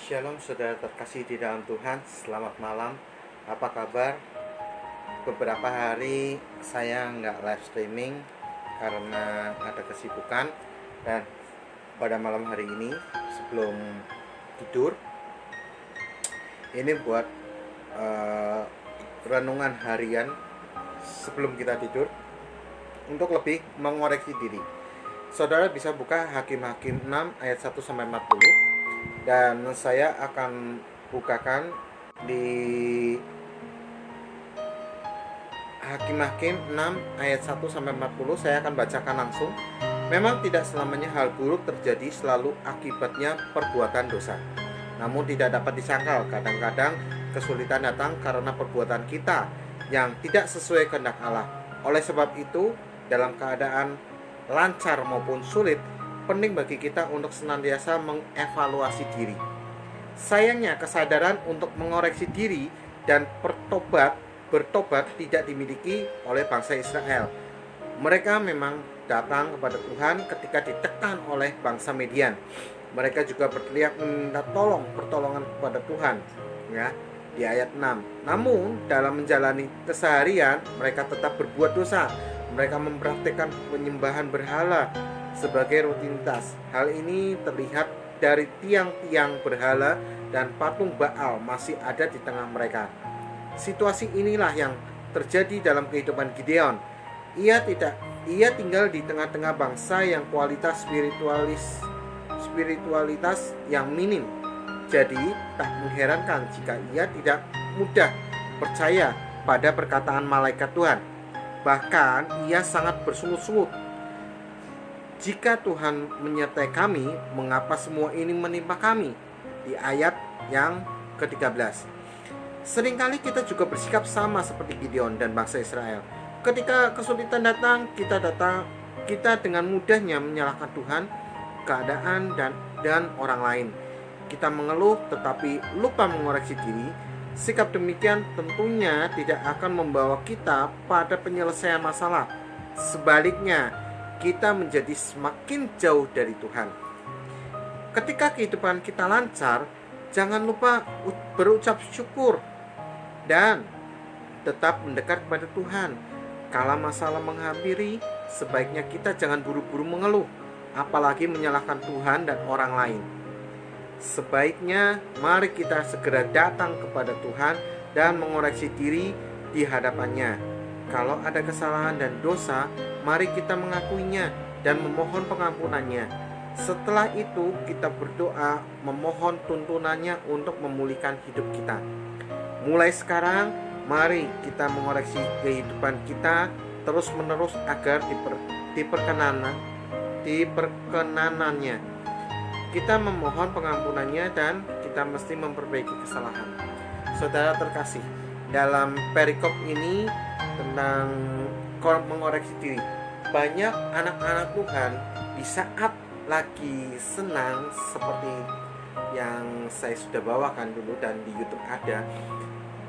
Shalom saudara terkasih di dalam Tuhan, selamat malam. Apa kabar? Beberapa hari saya nggak live streaming karena ada kesibukan. Dan pada malam hari ini sebelum tidur, ini buat renungan harian sebelum kita tidur untuk lebih mengoreksi diri. Saudara bisa buka Hakim-Hakim 6 ayat 1-40. Dan saya akan bukakan di Hakim-Hakim 6 ayat 1-40. Saya akan bacakan langsung. Memang tidak selamanya hal buruk terjadi selalu akibatnya perbuatan dosa. Namun tidak dapat disangkal, kadang-kadang kesulitan datang karena perbuatan kita yang tidak sesuai kehendak Allah. Oleh sebab itu, dalam keadaan lancar maupun sulit, penting bagi kita untuk senantiasa mengevaluasi diri. Sayangnya kesadaran untuk mengoreksi diri dan bertobat tidak dimiliki oleh bangsa Israel. Mereka memang datang kepada Tuhan ketika ditekan oleh bangsa Midian. Mereka juga berteriak meminta pertolongan kepada Tuhan, ya, di ayat 6. Namun dalam menjalani keseharian mereka tetap berbuat dosa. Mereka mempraktikkan penyembahan berhala sebagai rutinitas. Hal ini terlihat dari tiang-tiang berhala dan patung Baal masih ada di tengah mereka. Situasi inilah yang terjadi dalam kehidupan Gideon. Ia tinggal di tengah-tengah bangsa yang kualitas spiritualitas yang minim. Jadi tak mengherankan jika ia tidak mudah percaya pada perkataan malaikat Tuhan. Bahkan ia sangat bersungut-sungut. Jika Tuhan menyertai kami, mengapa semua ini menimpa kami? Di ayat yang ke-13. Seringkali kita juga bersikap sama seperti Gideon dan bangsa Israel. Ketika kesulitan datang, kita dengan mudahnya menyalahkan Tuhan, keadaan dan orang lain. Kita mengeluh tetapi lupa mengoreksi diri. Sikap demikian tentunya tidak akan membawa kita pada penyelesaian masalah. Sebaliknya, kita menjadi semakin jauh dari Tuhan. Ketika kehidupan kita lancar, jangan lupa berucap syukur dan tetap mendekat kepada Tuhan. Kala masalah menghampiri, sebaiknya kita jangan buru-buru mengeluh, apalagi menyalahkan Tuhan dan orang lain. Sebaiknya mari kita segera datang kepada Tuhan dan mengoreksi diri di hadapannya. Kalau ada kesalahan dan dosa, mari kita mengakuinya dan memohon pengampunannya. Setelah itu kita berdoa memohon tuntunannya untuk memulihkan hidup kita. Mulai sekarang, mari kita mengoreksi kehidupan kita terus-menerus agar diperkenanannya. Kita memohon pengampunannya dan kita mesti memperbaiki kesalahan. Saudara terkasih, dalam perikop ini tentang mengoreksi diri, banyak anak-anak Tuhan di saat lagi senang seperti yang saya sudah bawakan dulu dan di YouTube ada.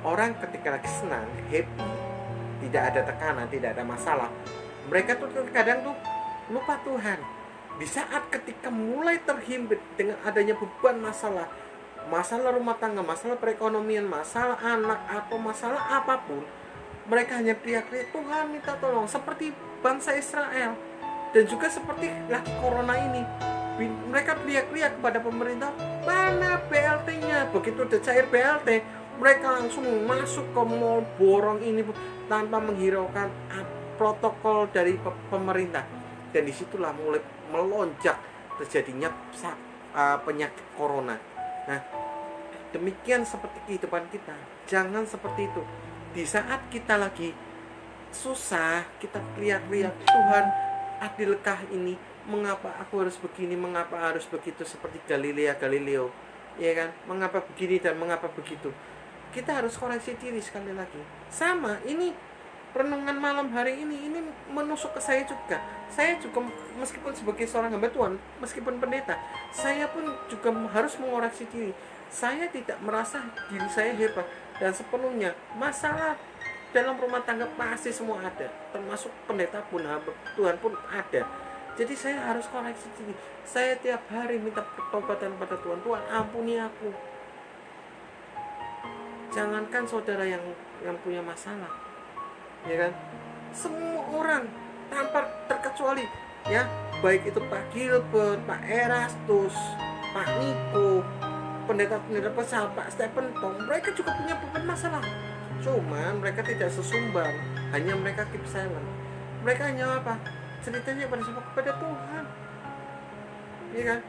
Orang ketika lagi senang, happy, tidak ada tekanan, tidak ada masalah, mereka tuh kadang tuh lupa Tuhan. Di saat ketika mulai terhimpit dengan adanya beban masalah rumah tangga, masalah perekonomian, masalah anak, atau masalah apapun, mereka hanya teriak-teriak Tuhan minta tolong, seperti bangsa Israel. Dan juga seperti lagi corona ini, mereka teriak-teriak kepada pemerintah, mana BLT-nya? Begitu udah cair BLT, mereka langsung masuk ke mall borong ini tanpa menghiraukan protokol dari pemerintah. Dan disitulah mulai melonjak terjadinya penyakit corona. Nah, demikian seperti kehidupan kita. Jangan seperti itu. Di saat kita lagi susah, kita teriak-teriak, Tuhan, adilkah ini? Mengapa aku harus begini? Mengapa harus begitu? Seperti Galileo, ya kan? Mengapa begini dan mengapa begitu? Kita harus koreksi diri sekali lagi. Sama, ini renungan malam hari ini menusuk ke saya juga. Saya juga meskipun sebagai seorang hamba Tuhan, meskipun pendeta, saya pun juga harus mengoreksi diri. Saya tidak merasa diri saya hebat dan sepenuhnya. Masalah dalam rumah tangga pasti semua ada, termasuk pendeta pun, hamba Tuhan pun ada. Jadi saya harus koreksi diri. Saya tiap hari minta pertobatan pada Tuhan. Tuhan, ampuni aku. Jangankan saudara yang punya masalah, ya kan? Semua orang tanpa terkecuali, ya, baik itu Pak Gilbert, Pak Erastus, Pak Niko, pendeta-pendeta besar, Pak Stephen Tong, mereka juga punya beban masalah. Cuman mereka tidak sesumbang, hanya mereka keep silent. Mereka hanya apa? Ceritanya kepada Tuhan, ya kan?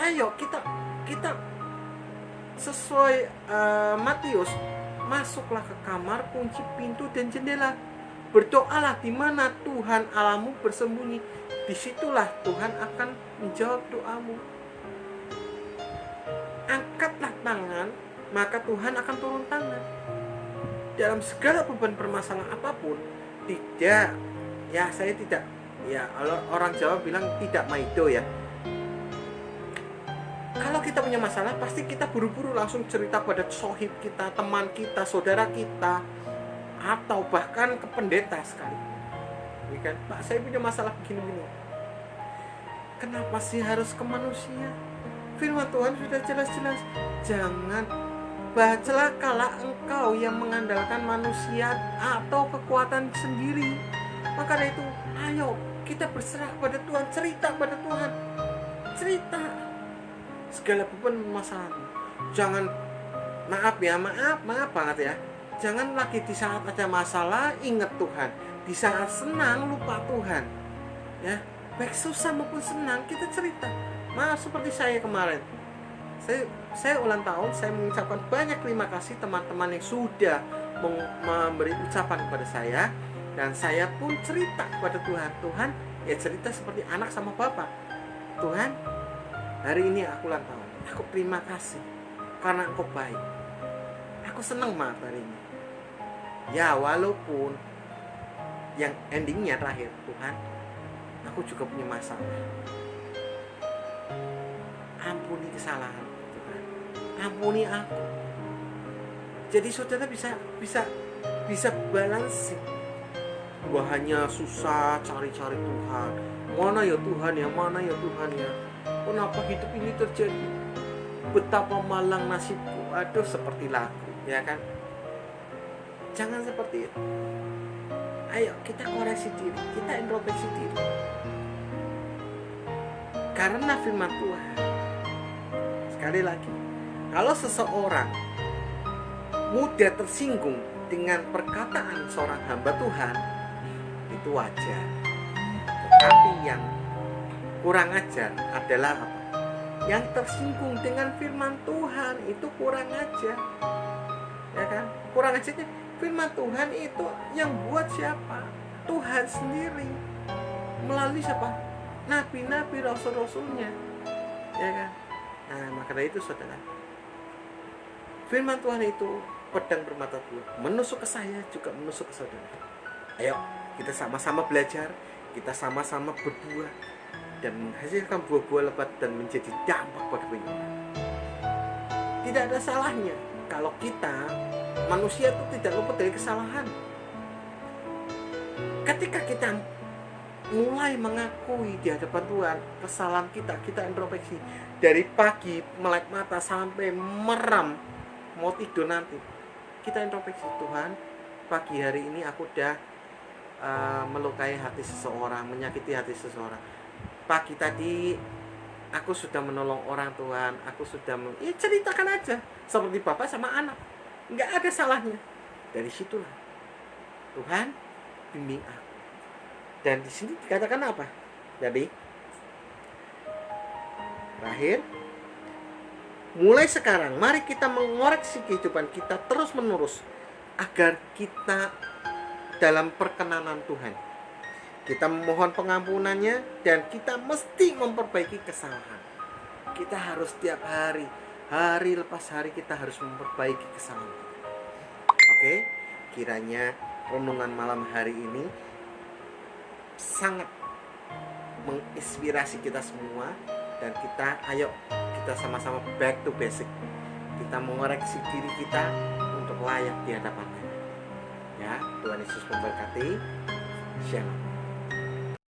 Ayo kita sesuai Matius, masuklah ke kamar, kunci pintu dan jendela, berdoalah di mana Tuhan Allahmu bersembunyi. Disitulah Tuhan akan menjawab doamu. Angkatlah tangan, maka Tuhan akan turun tangan. Dalam segala beban permasalahan apapun, tidak, ya saya tidak, ya orang Jawa bilang tidak maido ya. Kalau kita punya masalah, pasti kita buru-buru langsung cerita pada sohib kita, teman kita, saudara kita, atau bahkan ke pendeta sekali. Ini kan, Pak, saya punya masalah begini-begini. Kenapa sih harus ke manusia? Firman Tuhan sudah jelas-jelas. Jangan, celakalah engkau yang mengandalkan manusia atau kekuatan sendiri. Maka dari itu, ayo kita berserah kepada Tuhan, cerita pada Tuhan, cerita segala beban masalah. Jangan, maaf banget ya. Jangan lagi di saat ada masalah ingat Tuhan, di saat senang lupa Tuhan. Ya, baik susah maupun senang kita cerita. Maaf seperti saya kemarin. Saya ulang tahun, saya mengucapkan banyak terima kasih teman-teman yang sudah memberi ucapan kepada saya, dan saya pun cerita kepada Tuhan. Tuhan, ya cerita seperti anak sama bapak. Tuhan, hari ini aku ulang tahun. Aku terima kasih karena Engkau baik. Aku senang banget hari ini. Ya walaupun yang endingnya terakhir, Tuhan, aku juga punya masalah. Ampuni kesalahan, Tuhan. Ampuni aku. Jadi saudara bisa balancing. Gua hanya susah cari-cari Tuhan. Mana ya Tuhan ya, mana ya Tuhan ya. Kenapa hidup ini terjadi? Betapa malang nasibku. Aduh, seperti lagu, ya kan? Jangan seperti itu. Ayo kita koreksi diri, kita introspeksi diri. Karena firman Tuhan, sekali lagi, kalau seseorang mudah tersinggung dengan perkataan seorang hamba Tuhan, itu wajar. Tetapi yang kurang ajar adalah apa? Yang tersinggung dengan firman Tuhan itu kurang ajar, ya kan? Kurang ajarnya firman Tuhan itu yang buat siapa? Tuhan sendiri melalui siapa? Nabi-nabi, rasul-rasulnya, ya kan? Nah, maka dari itu saudara, firman Tuhan itu pedang bermata dua, menusuk ke saya juga menusuk ke saudara. Ayo kita sama-sama belajar, kita sama-sama berbuah dan menghasilkan buah-buah lebat dan menjadi dampak bagi banyak orang. Tidak ada salahnya kalau kita manusia itu tidak luput dari kesalahan. Ketika kita mulai mengakui di hadapan Tuhan kesalahan kita introspeksi dari pagi melek mata sampai meram mau tidur nanti, kita introspeksi, Tuhan, pagi hari ini aku udah melukai hati seseorang, menyakiti hati seseorang. Pagi tadi aku sudah menolong orang, Tuhan, aku sudah ceritakan aja seperti bapak sama anak, nggak ada salahnya. Dari situlah Tuhan bimbing aku. Dan di sini dikatakan apa? Jadi terakhir, mulai sekarang mari kita mengoreksi kehidupan kita terus menerus agar kita dalam perkenanan Tuhan. Kita memohon pengampunannya dan kita mesti memperbaiki kesalahan. Kita harus setiap hari lepas hari kita harus memperbaiki kesalahan. Oke, kiranya renungan malam hari ini sangat menginspirasi kita semua, dan ayo kita sama-sama back to basic. Kita mengoreksi diri kita untuk layak di hadapan-Nya. Ya, Tuhan Yesus memberkati. Shalom.